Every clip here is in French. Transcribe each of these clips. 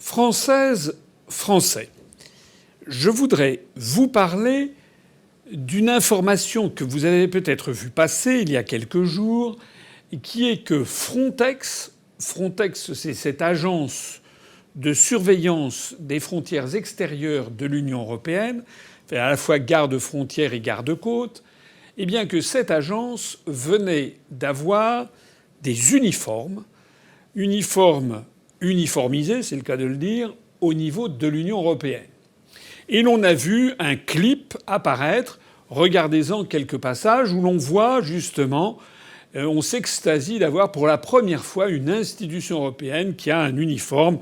Françaises, Français, je voudrais vous parler d'une information que vous avez peut-être vue passer il y a quelques jours, qui est que Frontex, c'est cette agence de surveillance des frontières extérieures de l'Union européenne, fait à la fois garde-frontières et garde-côtes, eh bien que cette agence venait d'avoir des uniformes uniformisés, c'est le cas de le dire, au niveau de l'Union européenne. Et l'on a vu un clip apparaître, regardez-en quelques passages, où l'on voit justement, on s'extasie d'avoir pour la première fois une institution européenne qui a un uniforme.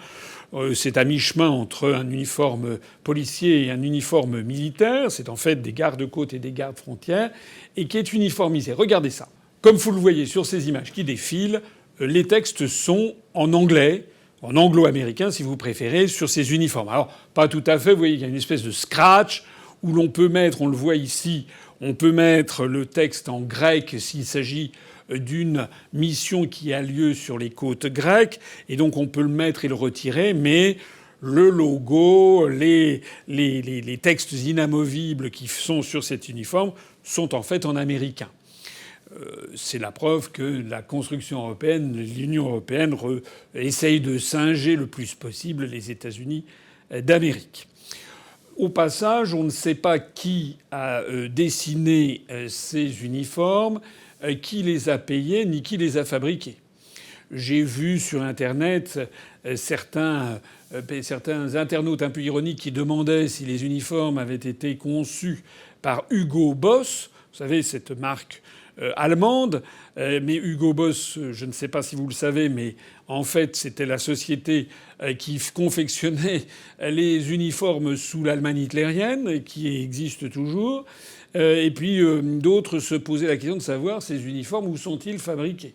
C'est à mi-chemin entre un uniforme policier et un uniforme militaire. C'est en fait des gardes-côtes et des gardes-frontières, et qui est uniformisé. Regardez ça. Comme vous le voyez sur ces images qui défilent, les textes sont en anglais, en anglo-américain si vous préférez, sur ces uniformes. Alors, pas tout à fait, vous voyez qu'il y a une espèce de scratch où l'on peut mettre, on le voit ici, on peut mettre le texte en grec s'il s'agit d'une mission qui a lieu sur les côtes grecques, et donc on peut le mettre et le retirer, mais le logo, les textes inamovibles qui sont sur cet uniforme sont en fait en américain. C'est la preuve que la construction européenne, l'Union européenne, essaye de singer le plus possible les États-Unis d'Amérique. Au passage, on ne sait pas qui a dessiné ces uniformes, qui les a payés, ni qui les a fabriqués. J'ai vu sur Internet certains internautes un peu ironiques qui demandaient si les uniformes avaient été conçus par Hugo Boss. Vous savez, cette marque allemande. Mais Hugo Boss, je ne sais pas si vous le savez, mais en fait, c'était la société qui confectionnait les uniformes sous l'Allemagne hitlérienne, qui existe toujours. Et puis d'autres se posaient la question de savoir ces uniformes, où sont-ils fabriqués ?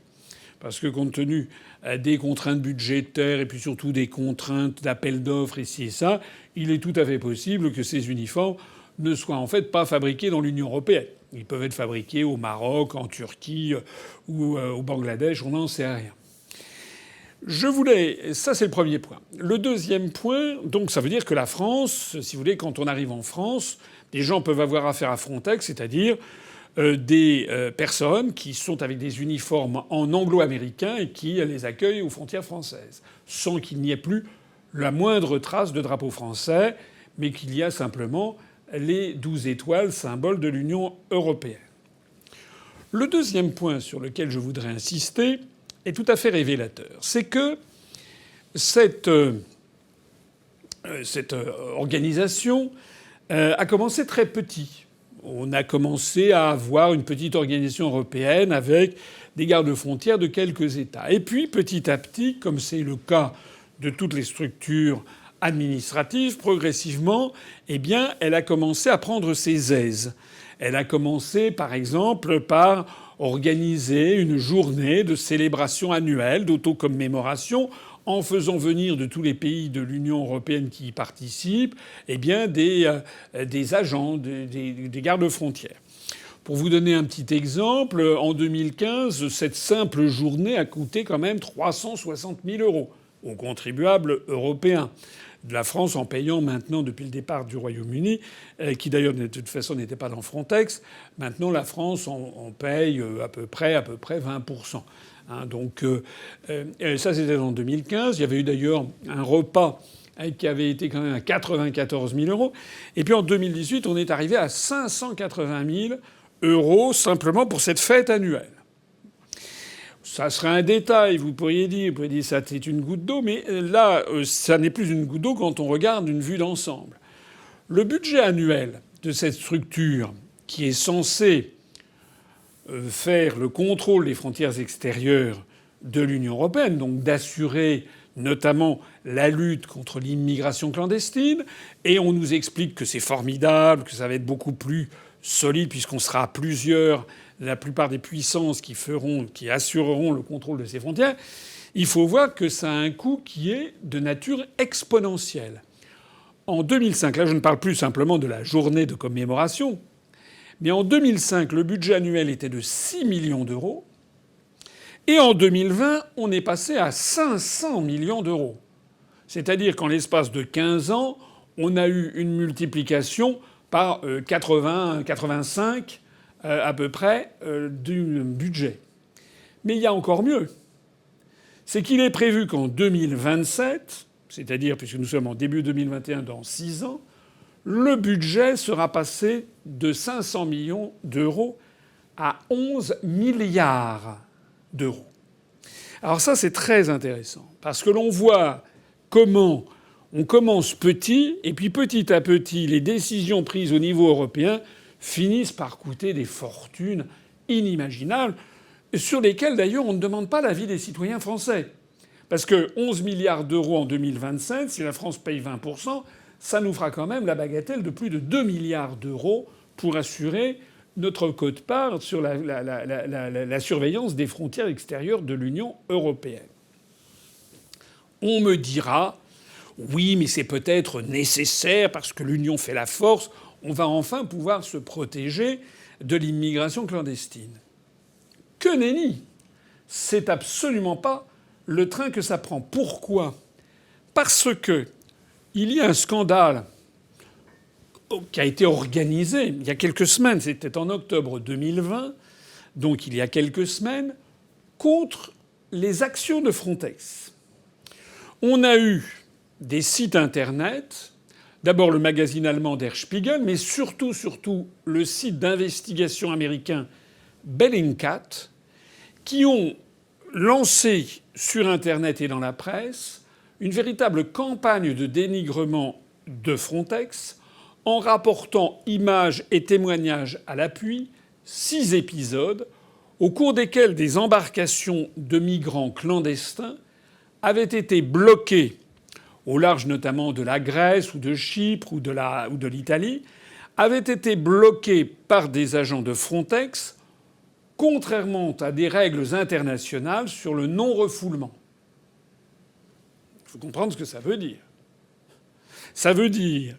Parce que compte tenu des contraintes budgétaires et puis surtout des contraintes d'appel d'offres ici et ça, il est tout à fait possible que ces uniformes ne soient en fait pas fabriqués dans l'Union européenne. Ils peuvent être fabriqués au Maroc, en Turquie ou au Bangladesh, on n'en sait rien. Ça c'est le premier point. Le deuxième point, donc ça veut dire que la France, si vous voulez, quand on arrive en France, les gens peuvent avoir affaire à Frontex, c'est-à-dire des personnes qui sont avec des uniformes en anglo-américain et qui les accueillent aux frontières françaises, sans qu'il n'y ait plus la moindre trace de drapeau français, mais qu'il y a simplement les 12 étoiles, symbole de l'Union européenne. Le deuxième point sur lequel je voudrais insister est tout à fait révélateur. C'est que cette organisation a commencé très petit. On a commencé à avoir une petite organisation européenne avec des gardes-frontières de quelques États. Et puis, petit à petit, comme c'est le cas de toutes les structures administrative, progressivement, eh bien, elle a commencé à prendre ses aises. Elle a commencé, par exemple, par organiser une journée de célébration annuelle, d'autocommémoration, en faisant venir de tous les pays de l'Union européenne qui y participent, eh bien, des agents, des gardes-frontières. Pour vous donner un petit exemple, en 2015, cette simple journée a coûté quand même 360 000 € aux contribuables européens. De la France en payant maintenant depuis le départ du Royaume-Uni, qui d'ailleurs de toute façon n'était pas dans Frontex. Maintenant, la France en paye à peu près 20%. Donc ça, c'était en 2015. Il y avait eu d'ailleurs un repas qui avait été quand même à 94 000 €. Et puis en 2018, on est arrivé à 580 000 € simplement pour cette fête annuelle. Ça serait un détail, vous pourriez dire ça c'est une goutte d'eau, mais là, ça n'est plus une goutte d'eau quand on regarde une vue d'ensemble. Le budget annuel de cette structure, qui est censée faire le contrôle des frontières extérieures de l'Union européenne, donc d'assurer notamment la lutte contre l'immigration clandestine, et on nous explique que c'est formidable, que ça va être beaucoup plus solide puisqu'on sera à plusieurs, la plupart des puissances qui assureront le contrôle de ces frontières. Il faut voir que ça a un coût qui est de nature exponentielle. En 2005, là je ne parle plus simplement de la journée de commémoration, mais en 2005, le budget annuel était de 6 millions d'euros. Et en 2020, on est passé à 500 millions d'euros. C'est-à-dire qu'en l'espace de 15 ans, on a eu une multiplication par 80, 85 à peu près du budget. Mais il y a encore mieux. C'est qu'il est prévu qu'en 2027, c'est-à-dire puisque nous sommes en début 2021 dans 6 ans, le budget sera passé de 500 millions d'euros à 11 milliards d'euros. Alors ça, c'est très intéressant, parce que l'on voit comment on commence petit, et puis petit à petit, les décisions prises au niveau européen finissent par coûter des fortunes inimaginables, sur lesquelles d'ailleurs on ne demande pas l'avis des citoyens français. Parce que 11 milliards d'euros en 2027, si la France paye 20%, ça nous fera quand même la bagatelle de plus de 2 milliards d'euros pour assurer notre quote-part sur la surveillance des frontières extérieures de l'Union européenne. On me dira oui, mais c'est peut-être nécessaire parce que l'Union fait la force, on va enfin pouvoir se protéger de l'immigration clandestine. Que nenni! C'est absolument pas le train que ça prend. Pourquoi? Parce que il y a un scandale qui a été organisé il y a quelques semaines, c'était en octobre 2020, donc il y a quelques semaines, contre les actions de Frontex. On a eu des sites internet, d'abord le magazine allemand Der Spiegel, mais surtout le site d'investigation américain Bellingcat, qui ont lancé sur internet et dans la presse une véritable campagne de dénigrement de Frontex en rapportant images et témoignages à l'appui 6 épisodes au cours desquels des embarcations de migrants clandestins avaient été bloquées au large notamment de la Grèce ou de Chypre ou de l'Italie, avaient été bloquées par des agents de Frontex, contrairement à des règles internationales sur le non-refoulement. Il faut comprendre ce que ça veut dire. Ça veut dire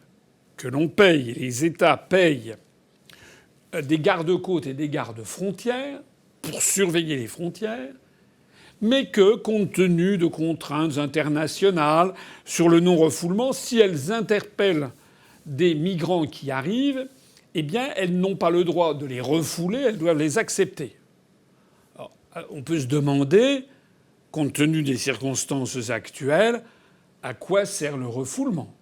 que l'on paye, les États payent des gardes-côtes et des gardes-frontières pour surveiller les frontières, mais que, compte tenu de contraintes internationales sur le non-refoulement, si elles interpellent des migrants qui arrivent, eh bien, elles n'ont pas le droit de les refouler, elles doivent les accepter. Alors, on peut se demander, compte tenu des circonstances actuelles, à quoi sert le refoulement?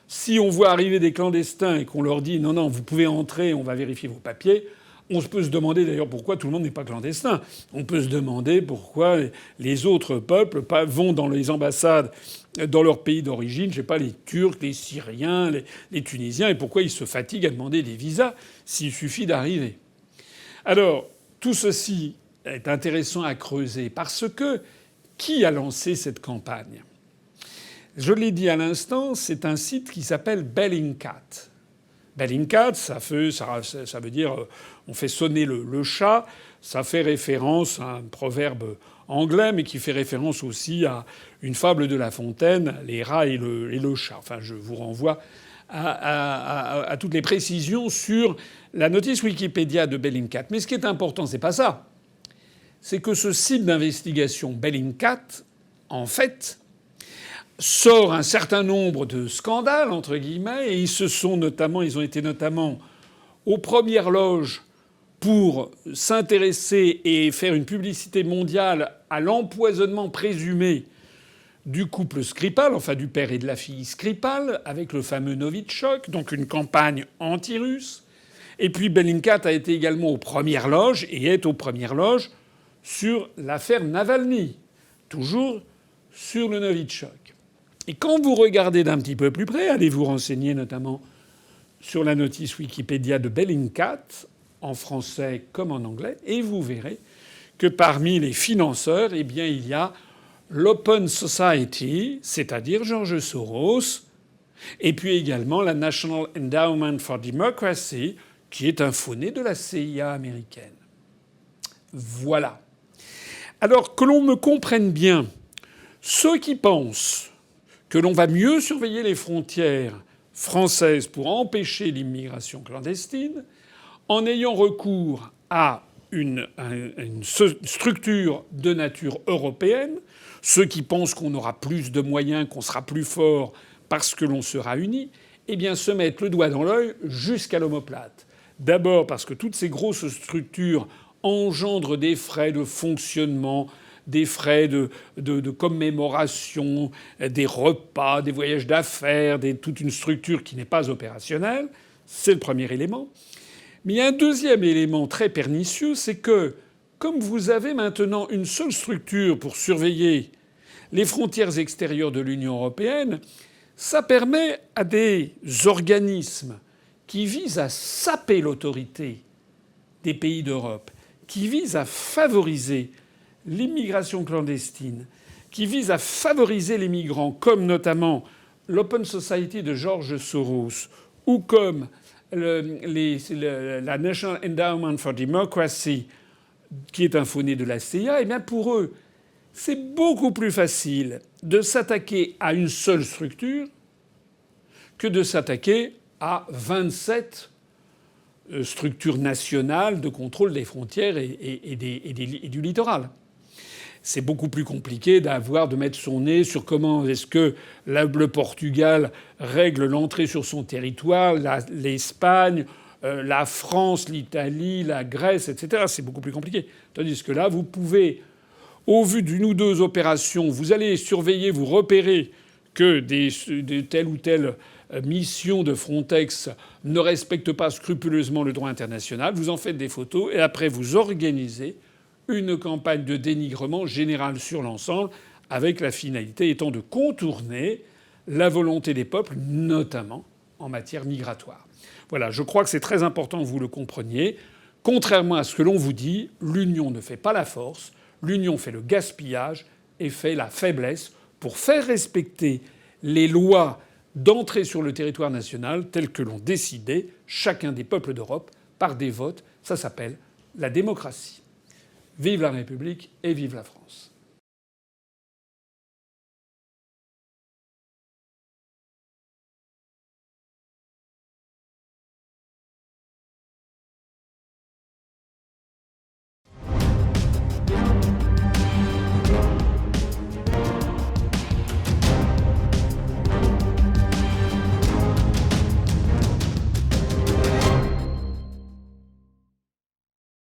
Si on voit arriver des clandestins et qu'on leur dit non, non, vous pouvez entrer, on va vérifier vos papiers, on peut se demander d'ailleurs pourquoi tout le monde n'est pas clandestin. On peut se demander pourquoi les autres peuples vont dans les ambassades dans leur pays d'origine, je sais pas, les Turcs, les Syriens, les Tunisiens, et pourquoi ils se fatiguent à demander des visas s'il suffit d'arriver. Alors, tout ceci est intéressant à creuser parce que qui a lancé cette campagne? Je l'ai dit à l'instant, c'est un site qui s'appelle Bellingcat. Bellingcat, ça veut dire on fait sonner le chat. Ça fait référence à un proverbe anglais, mais qui fait référence aussi à une fable de La Fontaine, les rats et le chat. Enfin, je vous renvoie à toutes les précisions sur la notice Wikipédia de Bellingcat. Mais ce qui est important, c'est pas ça. C'est que ce site d'investigation Bellingcat, en fait, sort un certain nombre de scandales, entre guillemets, et ils ont été notamment aux premières loges pour s'intéresser et faire une publicité mondiale à l'empoisonnement présumé du couple Skripal, enfin du père et de la fille Skripal, avec le fameux Novichok, donc une campagne anti-russe. Et puis Bellingcat a été également aux premières loges, et est aux premières loges, sur l'affaire Navalny, toujours sur le Novichok. Et quand vous regardez d'un petit peu plus près, allez vous renseigner notamment sur la notice Wikipédia de Bellingcat, en français comme en anglais, et vous verrez que parmi les financeurs, eh bien, il y a l'Open Society, c'est-à-dire George Soros, et puis également la National Endowment for Democracy, qui est un faux-né de la CIA américaine. Voilà. Alors que l'on me comprenne bien, ceux qui pensent que l'on va mieux surveiller les frontières françaises pour empêcher l'immigration clandestine, en ayant recours à une structure de nature européenne, ceux qui pensent qu'on aura plus de moyens, qu'on sera plus fort parce que l'on sera unis, eh bien se mettent le doigt dans l'œil jusqu'à l'omoplate. D'abord parce que toutes ces grosses structures engendrent des frais de fonctionnement, des frais de commémoration, des repas, des voyages d'affaires, toute une structure qui n'est pas opérationnelle. C'est le premier élément. Mais il y a un deuxième élément très pernicieux, c'est que comme vous avez maintenant une seule structure pour surveiller les frontières extérieures de l'Union européenne, ça permet à des organismes qui visent à saper l'autorité des pays d'Europe, qui visent à favoriser l'immigration clandestine, qui visent à favoriser les migrants, comme notamment l'Open Society de George Soros ou comme la National Endowment for Democracy, qui est un faux-né de la CIA, eh bien pour eux, c'est beaucoup plus facile de s'attaquer à une seule structure que de s'attaquer à 27 structures nationales de contrôle des frontières et du littoral. C'est beaucoup plus compliqué de mettre son nez sur comment est-ce que le Portugal règle l'entrée sur son territoire, l'Espagne, la France, l'Italie, la Grèce, etc. C'est beaucoup plus compliqué. Tandis que là, vous pouvez, au vu d'une ou deux opérations, vous allez surveiller, vous repérer que de telle ou telle mission de Frontex ne respecte pas scrupuleusement le droit international, vous en faites des photos et après vous organisez une campagne de dénigrement général sur l'ensemble, avec la finalité étant de contourner la volonté des peuples, notamment en matière migratoire. Voilà, je crois que c'est très important que vous le compreniez. Contrairement à ce que l'on vous dit, l'union ne fait pas la force, l'union fait le gaspillage et fait la faiblesse pour faire respecter les lois d'entrée sur le territoire national telles que l'ont décidé chacun des peuples d'Europe par des votes. Ça s'appelle la démocratie. Vive la République et vive la France.